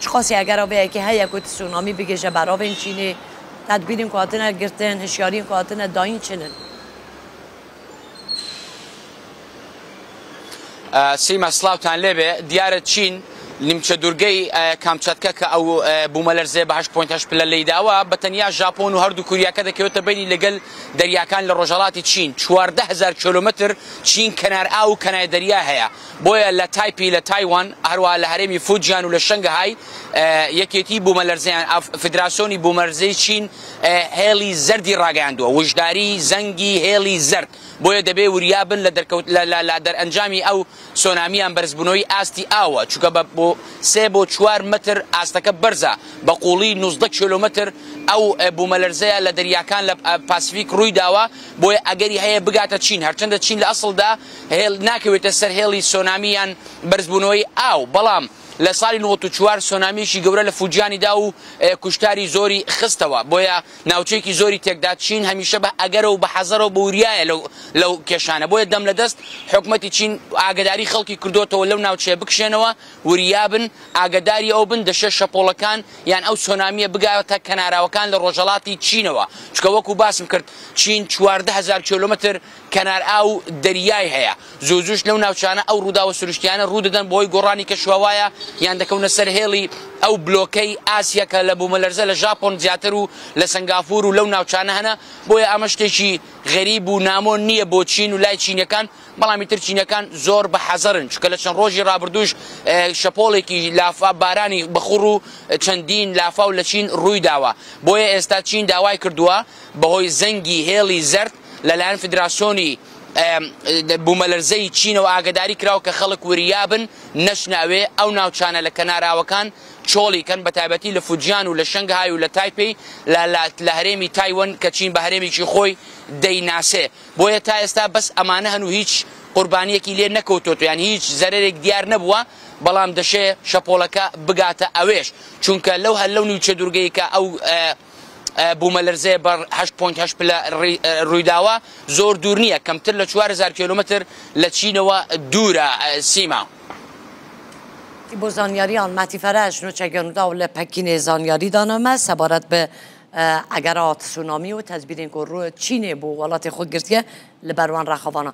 خاصی اگر آوه که هیا که تسونامی بگیشه برای چینه تدبیرین که هاتنه گرتن هشیارین که هاتنه داین چنن سیما سلاوتان لێبێ دیارە چین نیمچە دوورگەی کامچەتکە کە ئەو بوومەلەرزێ بە 8.8 پلە لێداوە بە تەنیا ژاپۆن و هەردوو کوریاکە دەکەوێتە بینی لەگەڵ دەریاکان لە ڕۆژهەڵاتی چین 14,000 کیلومتر چین کەنار ئاو و کەنای دەریا هەیە بۆیە لە تایپی لە تایوان هەروە لە هەرێمی فوجیان و لە شەنگهای یەکێتی بوومەلەرزەیان فدراسیۆنی بوومەلەرزەی چین هێڵی زەردی ڕاگەیاندووە وشداری زەنگی هێڵی زەرد بۆیە دەبێ وریابن لە دەرئەنجامی ئەو سۆنامیان بەرزبوونەوەی ئاستی ئاوە چونکە بۆ 3 بۆ 4 متر ئاستەکە بەرزە بە قوڵی 19 کیلومتر ئەو بوومەلەرزەیە لە دەریاکان لە پاسیفیک ڕووی داوە بۆیە ئەگەری هەیە بگاتە چین هەرچەندە چین لە ئەسڵدا ناکەوێتە سەر هێڵی سۆنامیان بەرزبوونەوەی ئاو بەڵام لە ساڵی 94 سۆنامیشی گەورە لە فوجیانیدا و کوشتاری زۆری خستەوە بۆیە ناوچەیەکی زۆری تێکدا چین هەمیشە بە ئەگەرە و بە حەزەرە و بە وریایە لەو کێشانە بۆیە دەم لە دەست حکومەتی چین ئاگداری خەڵکی کردوتەوە لەو ناوچەیە بکشێنەوە وریابن ئاگداری ئەو بن دەشە شەپۆڵەکان یان ئەو سۆنامیە بگاتە کەناراوەکان لە ڕۆژهەڵاتی چینەوە چکە وەکو باسم کرد چین 14,000 کیلومتر کەنار ئاو دەریای هەیە زوو لەو ناوچانە ئەو ڕوودا و سروشتیانە ڕوودەدەن بۆی گۆڕانی کەشوەوایە یان دەکەونە سەر هێڵی ئەو بلۆکەی ئاسیا کە لە بوومەلەرزە لە ژاپۆن زیاتر و لە سنگافور و لەو ناوچانە هەنە بۆیە ئەمە شتێکی غەریب و نامۆ نییە بۆ چین و لای چینەکان بەڵامی تر چینەکان زۆر بە حەزەرن چکە لە چەند ڕۆژی ڕابردووش شەپۆڵێکی لافا بارانی بەخوڕ و چەندین لافا و لە چین ڕووی داوە بۆیە ئێستا چین داوای کردووە بەهۆی زەنگی هێڵی زەرد لەلایەن فدراسیۆنی بوومەلەرزەی چینەوە ئاگداری کراوە کە خەڵک وریابن نەشناوێ ئەو ناوچانە لە کەناراوەکان چۆڵی کەن بە تایبەتی لە فوجیان و لە شەنگهای و لە تایپەی لە هەرێمی تایوان کە چین بە هەرێمێکی خۆی دەیناسێ بۆیە تا ئێستا بەس ئەمانە هەن و هیچ قوربانیەکی لێ نەکەوتۆ یان هیچ زەرێک دیار نەبووە بەڵام دەشێ شەپۆڵەکە بگاتە ئەوێش چونکە لەو هەر لەو نیوچە دوورگەی کە ئەو بوومەلەرزەیە بە 8.8 پلە ڕوویداوە زۆر دوور نییە کەمتر لە 4,000 کیلومتر لە چینەوە دوورە سیما بۆ زانیاریان مەتی فەرەش نوچەگەنودا و لە پەکینێ زانیاری دانەمە سەبارەت بە ئەگەرات سونامی و تەزبیرین کۆ ڕوو چینێ بۆ وڵاتی خۆگرتیە لە بەروان ڕاخەوانە